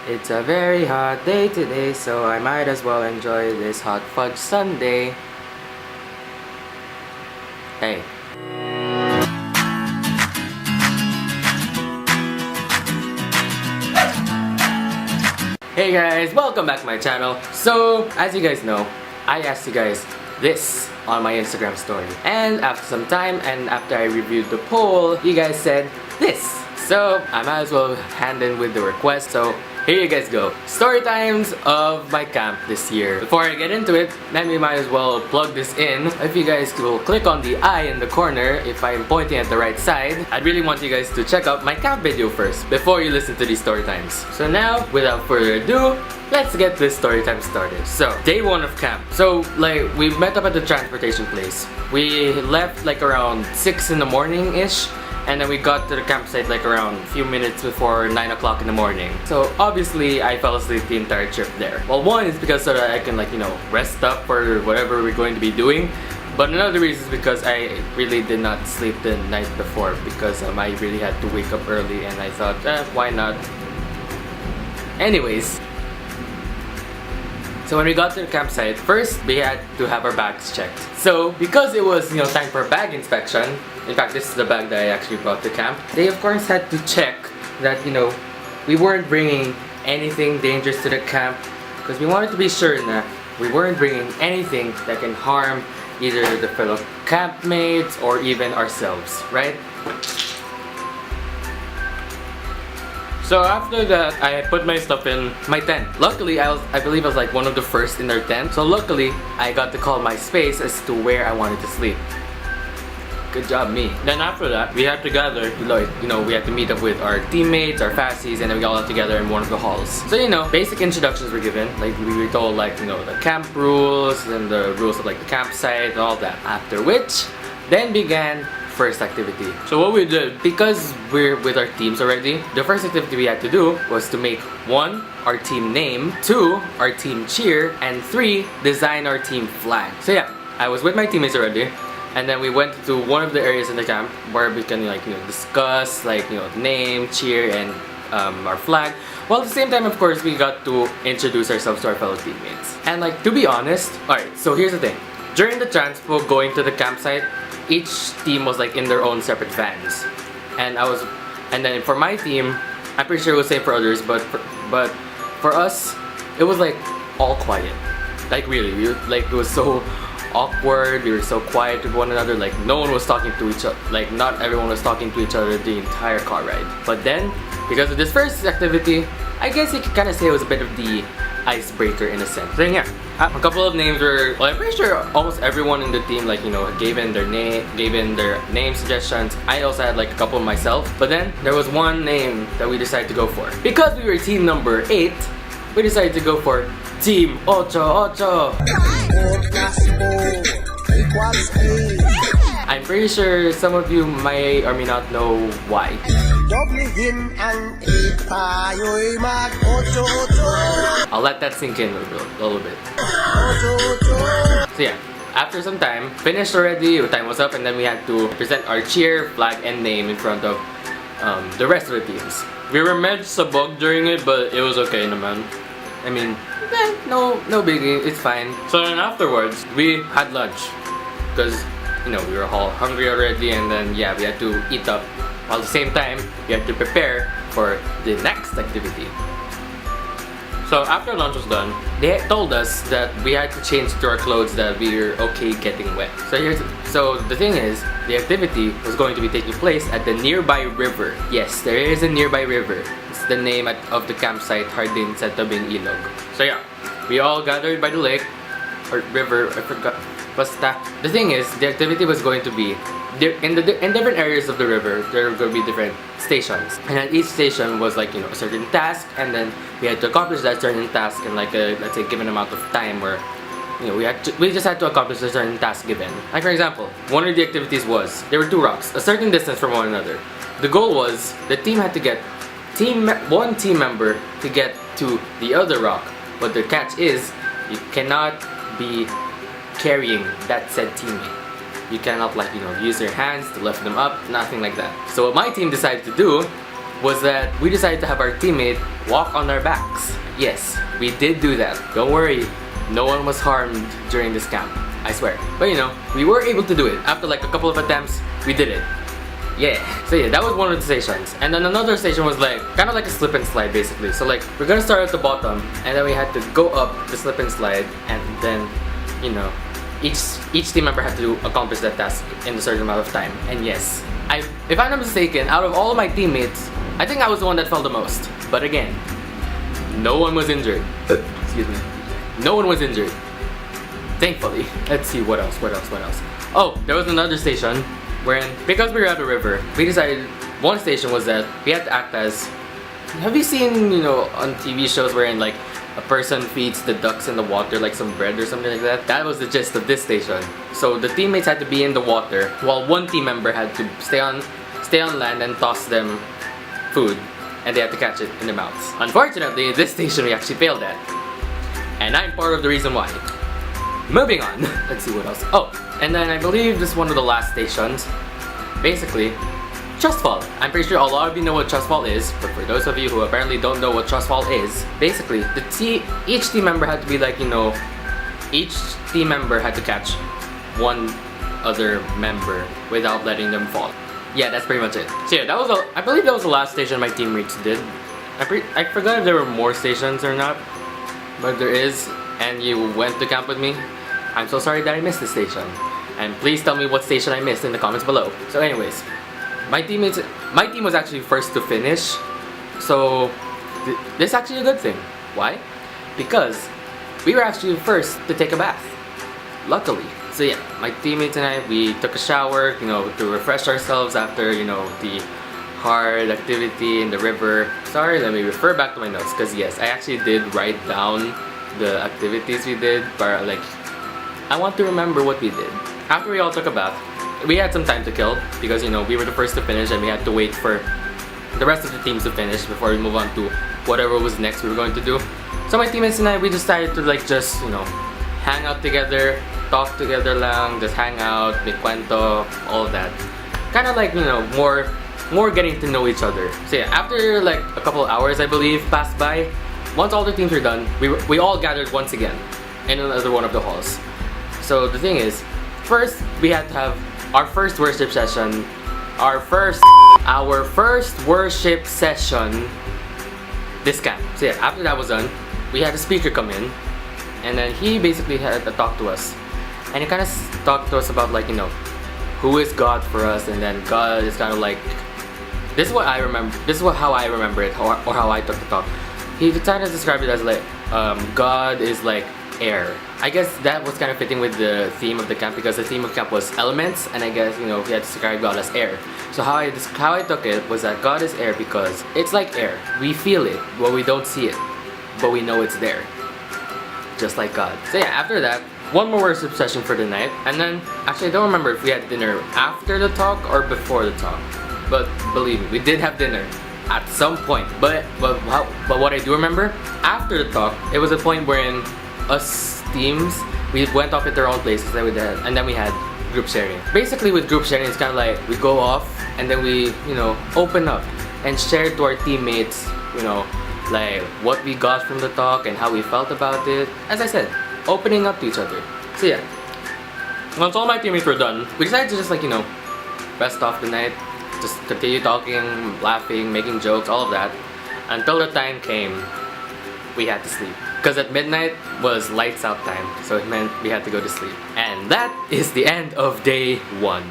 It's a very hot day today, so I might as well enjoy this hot fudge sundae. Hey. Hey guys, welcome back to my channel. So, as you guys know, I asked you guys this on my Instagram story. And after some time and after I reviewed the poll, you guys said this. So, I might as well hand in with the request. So, here you guys go. Story times of my camp this year. Before I get into it, let me might as well plug this in. If you guys will click on the eye in the corner, if I'm pointing at the right side, I'd really want you guys to check out my camp video first before you listen to these story times. So now, without further ado, let's get this story time started. So, day 1 of camp. So, like, we met up at the transportation place. We left like around 6 in the morning-ish. And then we got to the campsite like around a few minutes before 9 o'clock in the morning. So obviously I fell asleep the entire trip there. Well, one is because so that I can rest up for whatever we're going to be doing. But another reason is because I really did not sleep the night before because I really had to wake up early and I thought, why not? Anyways. So when we got to the campsite, first we had to have our bags checked. So because it was time for bag inspection, in fact this is the bag that I actually brought to camp, they of course had to check that we weren't bringing anything dangerous to the camp because we wanted to be sure that we weren't bringing anything that can harm either the fellow campmates or even ourselves, right? So after that, I put my stuff in my tent. Luckily, I believe I was like one of the first in their tent. So luckily, I got to call my space as to where I wanted to sleep. Good job, me. Then after that, we had to gather, we had to meet up with our teammates, our fasties, and then we all got together in one of the halls. So basic introductions were given. Like we were told the camp rules and the rules of the campsite and all that. After which, then began first activity. So what we did, because we're with our teams already, the first activity we had to do was to make 1, our team name, 2, our team cheer, and 3, design our team flag. So yeah, I was with my teammates already, and then we went to one of the areas in the camp where we can discuss name, cheer, and our flag. While at the same time, of course, we got to introduce ourselves to our fellow teammates. And to be honest, alright, so here's the thing. During the transpo going to the campsite, each team was in their own separate vans, and then for my team, I'm pretty sure it was the same for others, but for us, it was all quiet. Really, it was so awkward. We were so quiet with one another. No one was talking to each other. Not everyone was talking to each other the entire car ride. But then, because of this first activity, I guess you could kind of say it was a bit of the icebreaker in a sense. So yeah, a couple of names were, I'm pretty sure almost everyone in the team gave in their name suggestions. I also had a couple myself, but then there was one name that we decided to go for. Because we were team number 8, we decided to go for Team Ocho Ocho. I'm pretty sure some of you may or may not know why. I'll let that sink in a little bit. So yeah, after some time, finished already, time was up, and then we had to present our cheer, flag, and name in front of the rest of the teams. We were medyo sabog during it, but it was okay naman. I mean, no biggie, it's fine. So then afterwards, we had lunch. Because, we were all hungry already, and then yeah, we had to eat up. While at the same time, we had to prepare for the next activity. So after lunch was done, they told us that we had to change to our clothes that we were okay getting wet. So the thing is, the activity was going to be taking place at the nearby river. Yes, there is a nearby river. It's the name of the campsite, Hardin sa Tabing Ilog. So yeah, we all gathered by the lake, or river, I forgot. Basta. The thing is, the activity was going to be in different areas of the river. There were going to be different stations, and at each station was a certain task, and then we had to accomplish that certain task in a let's say given amount of time, where we just had to accomplish a certain task given. For example, one of the activities was there were 2 rocks a certain distance from one another. The goal was the team had to get one team member to get to the other rock, but the catch is you cannot be carrying that said teammate. You cannot use your hands to lift them up, nothing like that. So what my team decided to do was that we decided to have our teammate walk on our backs. Yes, we did do that. Don't worry, no one was harmed during this camp. I swear. But you know, we were able to do it. After like a couple of attempts, we did it. Yeah. So yeah, that was one of the stations. And then another station was like, kind of like a slip and slide basically. So like, we're gonna start at the bottom, and then we had to go up the slip and slide, and then, you know, each team member had to accomplish that task in a certain amount of time. And yes, if I'm not mistaken, out of all of my teammates, I think I was the one that fell the most. But again, no one was injured. Excuse me. No one was injured. Thankfully. Let's see what else. Oh, there was another station wherein, because we were at the river, we decided one station was that we had to act as, have you seen, you know, on TV shows wherein like a person feeds the ducks in the water like some bread or something like that? That was the gist of this station. So the teammates had to be in the water while one team member had to stay on land and toss them food, and they had to catch it in their mouths. Unfortunately, this station we actually failed at, and I'm part of the reason why. Moving on. Let's see what else. Oh, and then I believe this is one of the last stations. Basically, trust fall. I'm pretty sure a lot of you know what trust fall is, but for those of you who apparently don't know what trust fall is, basically each team member had to be like, you know, each team member had to catch one other member without letting them fall. Yeah, that's pretty much it. So yeah, I believe that was the last station my teammates did. I forgot if there were more stations or not, but there is, and you went to camp with me. I'm so sorry that I missed this station, and please tell me what station I missed in the comments below. So anyways, my team was actually first to finish, so this is actually a good thing. Why? Because we were actually first to take a bath, luckily. So yeah, my teammates and I, we took a shower, you know, to refresh ourselves after, you know, the hard activity in the river. Sorry, let me refer back to my notes, because yes, I actually did write down the activities we did, but like, I want to remember what we did. After we all took a bath, we had some time to kill, because, you know, we were the first to finish and we had to wait for the rest of the teams to finish before we move on to whatever was next we were going to do. So my teammates and I, we decided to like just, you know, hang out together, talk together lang, just hang out, make cuento, all of that. Kind of like, you know, more getting to know each other. So yeah, after like a couple of hours, I believe, passed by, once all the teams were done, we all gathered once again in another one of the halls. So the thing is, first we had to have our first worship session, our first worship session this camp. So yeah, after that was done, we had a speaker come in, and then he basically had to talk to us, and he kind of talked to us about like, you know, who is God for us, and then God is kind of like, this is what I remember, this is how I remember it, or how I took the talk. He kind of described it as like, God is like air. I guess that was kind of fitting with the theme of the camp, because the theme of camp was elements, and I guess, you know, he had to describe God as air. So how I took it was that God is air because it's like air. We feel it, but we don't see it, but we know it's there, just like God. So yeah, after that, one more worship session for the night, and then actually I don't remember if we had dinner after the talk or before the talk, but believe me, we did have dinner at some point. But what I do remember, after the talk, it was a point wherein us teams, we went off at their own places, and then we had group sharing. Basically with group sharing, it's kind of like we go off and then we, you know, open up and share to our teammates, you know, like what we got from the talk and how we felt about it. As I said, opening up to each other. So yeah, once all my teammates were done, we decided to just like, you know, rest off the night, just continue talking, laughing, making jokes, all of that, until the time came we had to sleep. Because at midnight was lights out time, so it meant we had to go to sleep. And that is the end of day 1.